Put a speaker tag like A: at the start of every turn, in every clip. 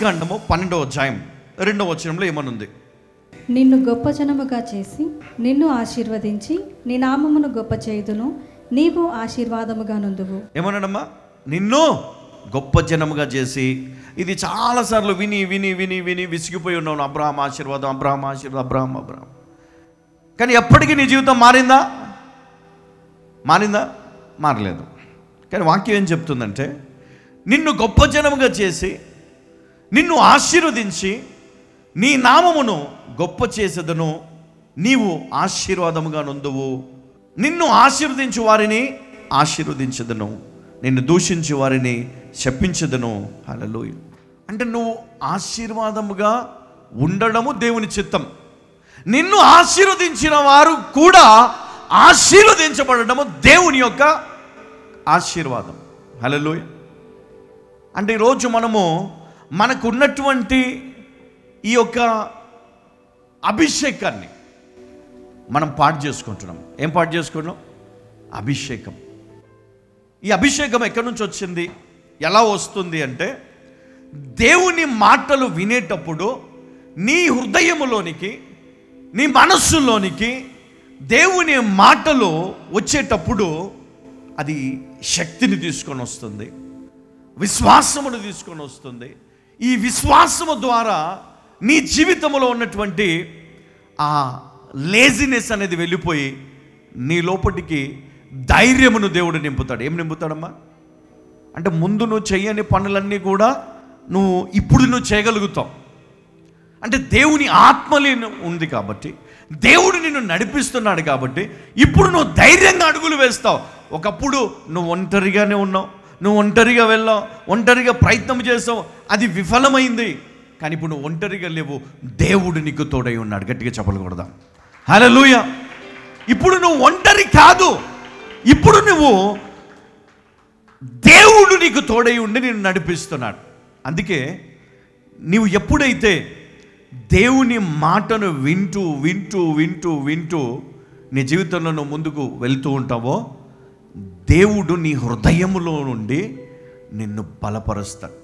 A: ఆదికాండము 12వ అధ్యాయం 2వ వచనంలో ఏమనుంది?
B: నిన్ను గొప్ప జనముగా చేసి నిన్ను ఆశీర్వదించి నీ నామమును గొప్ప చేయుదును, నీవు ఆశీర్వాదముగా నుందువు.
A: ఏమన్నాడమ్మా? నిన్ను గొప్ప జనముగా చేసి. ఇది చాలాసార్లు విని విని విని విని విసిగిపోయి ఉన్నాను. అబ్రహాం ఆశీర్వాదం, అబ్రహాం ఆశీర్వాదం, అబ్రహాం అబ్రహాం. కానీ ఎప్పటికీ నీ జీవితం మారిందా? మారలేదు. కానీ వాక్యం ఏం చెప్తుందంటే, నిన్ను గొప్ప జనముగా చేసి నిన్ను ఆశీర్వదించి నీ నామమును గొప్ప చేసేదను, నీవు ఆశీర్వాదముగా నొందువు. నిన్ను ఆశీర్వదించు వారిని ఆశీర్వదించదను, నిన్ను దూషించు వారిని శపించదను. హల్లెలూయా. అంటే నువ్వు ఆశీర్వాదముగా ఉండడము దేవుని చిత్తం. నిన్ను ఆశీర్వదించిన వారు కూడా ఆశీర్వదించబడము దేవుని యొక్క ఆశీర్వాదం. హల్లెలూయా. అంటే ఈరోజు మనకు ఉన్నటువంటి ఈ యొక్క అభిషేకాన్ని మనం పాటు చేసుకుంటున్నాం. ఏం పాటు చేసుకుంటున్నాం? అభిషేకం. ఈ అభిషేకం ఎక్కడి నుంచి వచ్చింది, ఎలా వస్తుంది అంటే, దేవుని మాటలు వినేటప్పుడు నీ హృదయములోనికి, నీ మనస్సులోనికి దేవుని మాటలు వచ్చేటప్పుడు అది శక్తిని తీసుకొని వస్తుంది, విశ్వాసమును తీసుకొని వస్తుంది. ఈ విశ్వాసము ద్వారా నీ జీవితంలో ఉన్నటువంటి ఆ లేజినెస్ అనేది వెళ్ళిపోయి నీ లోపటికి ధైర్యమును దేవుడు నింపుతాడు. ఏం నింపుతాడమ్మా అంటే, ముందు నువ్వు చేయని పనులన్నీ కూడా ఇప్పుడు నువ్వు చేయగలుగుతావు. అంటే దేవుని ఆత్మలే ఉంది కాబట్టి, దేవుడు నిన్ను నడిపిస్తున్నాడు కాబట్టి ఇప్పుడు నువ్వు ధైర్యంగా అడుగులు వేస్తావు. ఒకప్పుడు నువ్వు ఒంటరిగానే ఉన్నావు, నువ్వు ఒంటరిగా వెళ్ళావు, ఒంటరిగా ప్రయత్నం చేసావు, అది విఫలమైంది. కానీ ఇప్పుడు నువ్వు ఒంటరిగా లేవు, దేవుడు నీకు తోడై ఉన్నాడు. గట్టిగా చెప్పకూడదా? హల్లెలూయా. ఇప్పుడు నువ్వు ఒంటరి కాదు, ఇప్పుడు నువ్వు దేవుడు నీకు తోడై ఉండి నిన్ను నడిపిస్తున్నాడు. అందుకే నీవు ఎప్పుడైతే దేవుని మాటను వింటూ వింటూ వింటూ వింటూ నీ జీవితంలో నువ్వు ముందుకు వెళ్తూ ఉంటావో, దేవుడు నీ హృదయములో నుండి నిన్ను బలపరుస్తాడు,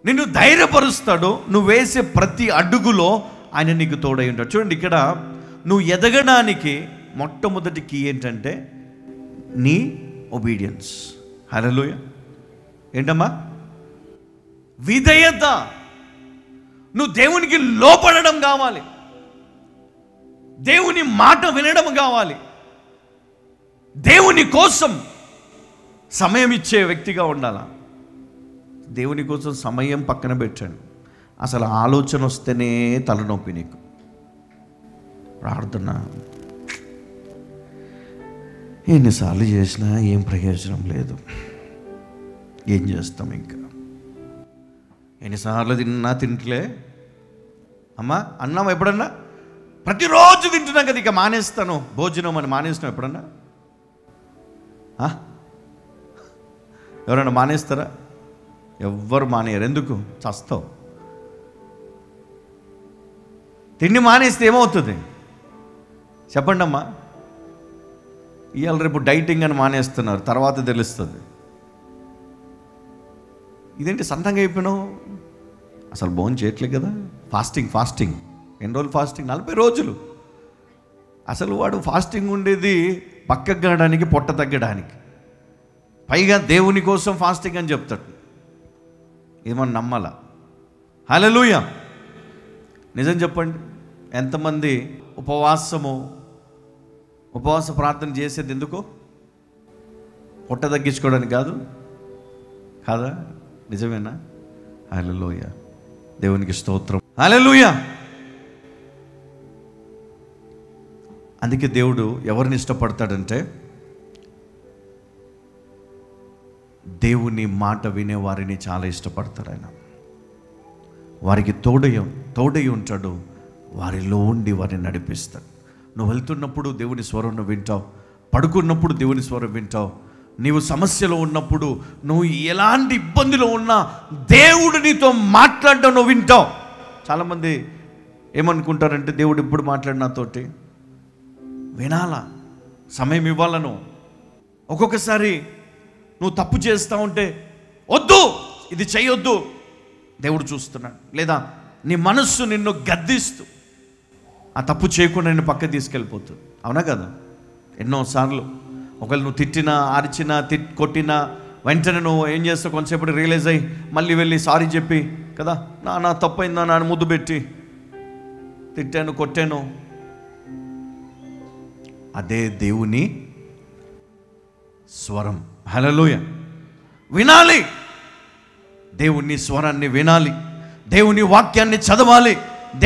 A: నిన్ను ధైర్యపరుస్తాడు. నువ్వు వేసే ప్రతి అడుగులో ఆయన నీకు తోడై ఉంటాడు. చూడండి, ఇక్కడ నువ్వు ఎదగడానికి మొట్టమొదటి కీ ఏంటంటే నీ ఒబీడియన్స్. హల్లెలూయా. ఏంటమ్మా? విధేయత. నువ్వు దేవునికి లోపడడం కావాలి, దేవుని మాట వినడం కావాలి, దేవుని కోసం సమయం ఇచ్చే వ్యక్తిగా ఉండాలా. దేవుని కోసం సమయం పక్కన పెట్టండి. అసలు ఆలోచన వస్తేనే తలనొప్పి నీకు. ప్రార్థన ఎన్నిసార్లు చేసినా ఏం ప్రయోజనం లేదు. ఏం చేస్తాం ఇంకా? ఎన్నిసార్లు తింటలే అమ్మా అన్నం. ఎప్పుడన్నా ప్రతిరోజు తింటున్నాం కదా, ఇక మానేస్తాను భోజనం అని మానేస్తాం ఎప్పుడన్నా? ఎవరైనా మానేస్తారా? ఎవ్వరు మానేయరు. ఎందుకు? చస్తావు. తిండి మానేస్తే ఏమవుతుంది చెప్పండి అమ్మా? ఇవాళ రేపు డైటింగ్ అని మానేస్తున్నారు, తర్వాత తెలుస్తుంది. ఇదేంటి సొంతంగా అయిపోయినావు? అసలు భోజనం చేయట్లేదు కదా. ఫాస్టింగ్ ఎన్ని రోజులు ఫాస్టింగ్? 40 రోజులు. అసలు వాడు ఫాస్టింగ్ ఉండేది పక్కకు కావడానికి, పొట్ట తగ్గడానికి. పైగా దేవుని కోసం ఫాస్టింగ్ అని చెప్తాడు. ఏమన్నా నమ్మాలా? హల్లెలూయా. నిజం చెప్పండి, ఎంతమంది ఉపవాస ప్రార్థన చేసేది ఎందుకు? పొట్ట తగ్గించుకోవడానికి కాదా? నిజమేనా? హల్లెలూయా. దేవునికి స్తోత్రం. హల్లెలూయా. అందుకే దేవుడు ఎవరిని ఇష్టపడతాడంటే, దేవుని మాట వినే వారిని చాలా ఇష్టపడతాడు ఆయన. వారికి తోడై ఉంటాడు, వారిలో ఉండి వారిని నడిపిస్తాడు. నువ్వు వెళ్తున్నప్పుడు దేవుని స్వరం నువ్వు వింటావు, పడుకున్నప్పుడు దేవుని స్వరం వింటావు, నీవు సమస్యలో ఉన్నప్పుడు, నువ్వు ఎలాంటి ఇబ్బందిలో ఉన్నా దేవుడు నీతో మాట్లాడడం నువ్వు వింటావు. చాలామంది ఏమనుకుంటారంటే, దేవుడు ఎప్పుడు మాట్లాడి నాతోటి వినాలా, సమయం ఇవ్వాలను. ఒక్కొక్కసారి నువ్వు తప్పు చేస్తూ ఉంటే, వద్దు ఇది చేయొద్దు, దేవుడు చూస్తున్నాడు. లేదా నీ మనస్సు నిన్ను గద్దిస్తూ ఆ తప్పు చేయకుండా నిన్ను పక్కకి తీసుకెళ్ళిపోతుంది. అవునా కదా? ఎన్నోసార్లు ఒకవేళ నువ్వు తిట్టినా, అరిచినా, కొట్టినా వెంటనే నువ్వు ఏం చేస్తావు, కొంతసేపటి రియలైజ్ అయ్యి మళ్ళీ వెళ్ళి సారీ చెప్పి కదా, నా తప్పైందా నా ముద్దు పెట్టి తిట్టాను, కొట్టాను. అదే దేవుని స్వరం. హల్లెలూయా. వినాలి, దేవుని స్వరాన్ని వినాలి, దేవుని వాక్యాన్ని చదవాలి,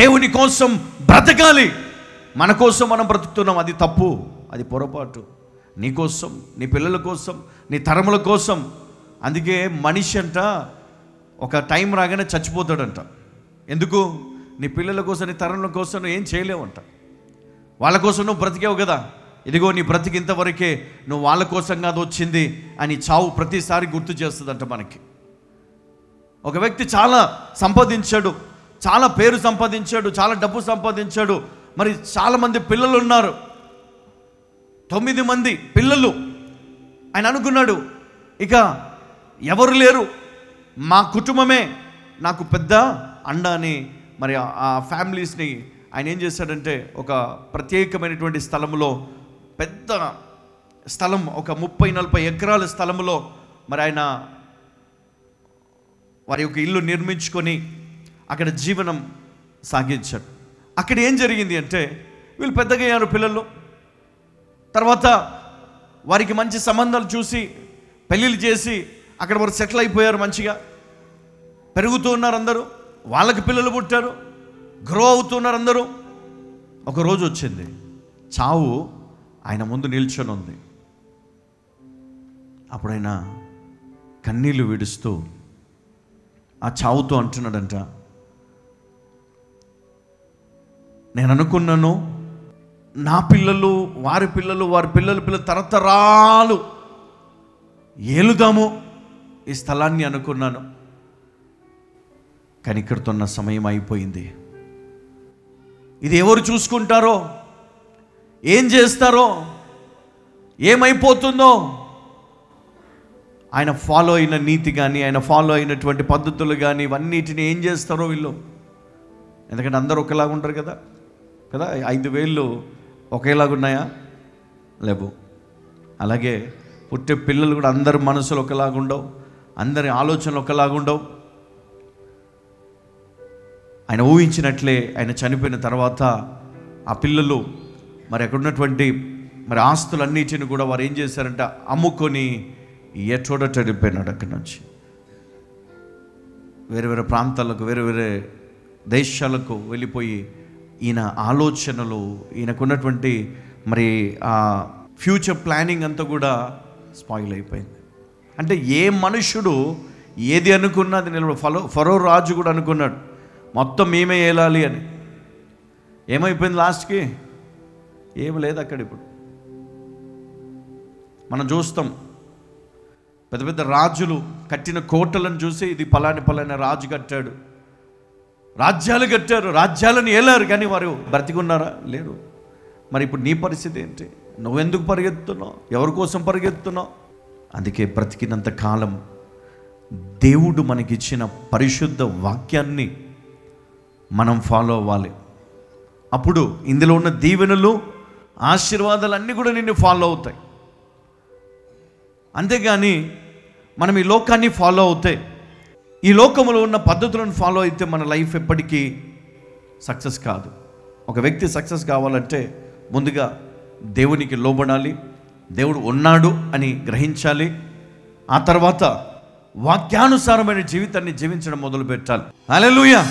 A: దేవుని కోసం బ్రతకాలి. మన కోసం మనం బ్రతుకుతున్నాం, అది తప్పు, అది పొరపాటు. నీ కోసం, నీ పిల్లల కోసం, నీ తరముల కోసం. అందుకే మనిషి అంట ఒక టైం రాగానే చచ్చిపోతాడంట. ఎందుకు? నీ పిల్లల కోసం, నీ తరముల కోసం నువ్వు ఏం చేయలేవంట. వాళ్ళ కోసం నువ్వు బ్రతికావు కదా, ఇదిగో నీ బ్రతికి ఇంతవరకే, నువ్వు వాళ్ళ కోసం కాదు వచ్చింది అని చావు ప్రతిసారి గుర్తు చేస్తుందంట మనకి. ఒక వ్యక్తి చాలా సంపాదించాడు, చాలా పేరు సంపాదించాడు, చాలా డబ్బు సంపాదించాడు, మరి చాలామంది పిల్లలు ఉన్నారు, 9 మంది పిల్లలు. ఆయన అనుకున్నాడు, ఇక ఎవరు లేరు, మా కుటుంబమే నాకు పెద్ద అండ అని. మరి ఆ ఫ్యామిలీస్ని ఆయన ఏం చేశాడంటే, ఒక ప్రత్యేకమైనటువంటి స్థలంలో, పెద్ద స్థలం, ఒక 30-40 ఎకరాల స్థలంలో మరి ఆయన వారి యొక్క ఇల్లు నిర్మించుకొని అక్కడ జీవనం సాగించాడు. అక్కడ ఏం జరిగింది అంటే, వీళ్ళు పెద్దగా అయ్యారు పిల్లలు. తర్వాత వారికి మంచి సంబంధాలు చూసి పెళ్ళిళ్ళు చేసి అక్కడ వారు సెటిల్ అయిపోయారు, మంచిగా పెరుగుతూ ఉన్నారు అందరూ, వాళ్ళకి పిల్లలు పుట్టారు, గ్రో అవుతున్నారు అందరూ. ఒక రోజు వచ్చింది, చావు ఆయన ముందు నిల్చొని ఉంది. అప్పుడు ఆయన కన్నీళ్లు విడుస్తూ ఆ చావుతో అంటున్నాడంట, నేను అనుకున్నాను నా పిల్లలు, వారి పిల్లలు, వారి పిల్లలు తరతరాలు ఏలుదాము ఈ స్థలాన్ని అనుకున్నాను, కానీ ఇక్కడితోన్న సమయం అయిపోయింది. ఇది ఎవరు చూసుకుంటారో, ఏం చేస్తారో, ఏమైపోతుందో. ఆయన ఫాలో అయిన నీతి కానీ, ఆయన ఫాలో అయినటువంటి పద్ధతులు కానీ, ఇవన్నిటిని ఏం చేస్తారో వీళ్ళు. ఎందుకంటే అందరూ ఒకేలాగా ఉంటారు కదా, 5 వేళ్ళు ఒకేలాగా ఉన్నాయా? లేవు. అలాగే పుట్టే పిల్లలు కూడా అందరి మనసులు ఒకలాగా ఉండవు, అందరి ఆలోచనలు ఒకలాగా ఉండవు. ఆయన ఊహించినట్లే ఆయన చనిపోయిన తర్వాత ఆ పిల్లలు మరి అక్కడ ఉన్నటువంటి మరి ఆస్తులన్నిటిని కూడా వారు ఏం చేశారంటే అమ్ముకొని ఎటోడట వెళ్ళిపోయినాడు. అక్కడి నుంచి వేరే వేరే ప్రాంతాలకు, వేరే వేరే దేశాలకు వెళ్ళిపోయి ఈయన ఆలోచనలు, ఈయనకున్నటువంటి మరి ఆ ఫ్యూచర్ ప్లానింగ్ అంతా కూడా స్పాయిల్ అయిపోయింది. అంటే ఏ మనుషుడు ఏది అనుకున్నా అది నిలబడు. ఫరో రాజు కూడా అనుకున్నాడు మొత్తం మేమే ఏలాలి అని. ఏమైపోయింది లాస్ట్కి? ఏమి లేదు అక్కడ. ఇప్పుడు మనం చూస్తాం పెద్ద పెద్ద రాజులు కట్టిన కోటలను చూసి ఇది పలాని రాజు కట్టాడు, రాజ్యాలు కట్టారు, రాజ్యాలను ఏలారు, కానీ వారు బ్రతికున్నారా? లేరు. మరి ఇప్పుడు నీ పరిస్థితి ఏంటి? నువ్వెందుకు పరిగెత్తున్నావు? ఎవరి కోసం పరిగెత్తున్నావు? అందుకే బ్రతికినంత కాలం దేవుడు మనకిచ్చిన పరిశుద్ధ వాక్యాన్ని మనం ఫాలో అవ్వాలి. అప్పుడు ఇందులో ఉన్న దీవెనలు, ఆశీర్వాదాలు అన్నీ కూడా నిన్ను ఫాలో అవుతాయి. అంతేగాని మనం ఈ లోకాన్ని ఫాలో అవుతే, ఈ లోకంలో ఉన్న పద్ధతులను ఫాలో అయితే మన లైఫ్ ఎప్పటికీ సక్సెస్ కాదు. ఒక వ్యక్తి సక్సెస్ కావాలంటే ముందుగా దేవునికి లోబడాలి, దేవుడు ఉన్నాడు అని గ్రహించాలి. ఆ తర్వాత వాక్యానుసారమైన జీవితాన్ని జీవించడం మొదలు పెట్టాలి. హల్లెలూయా.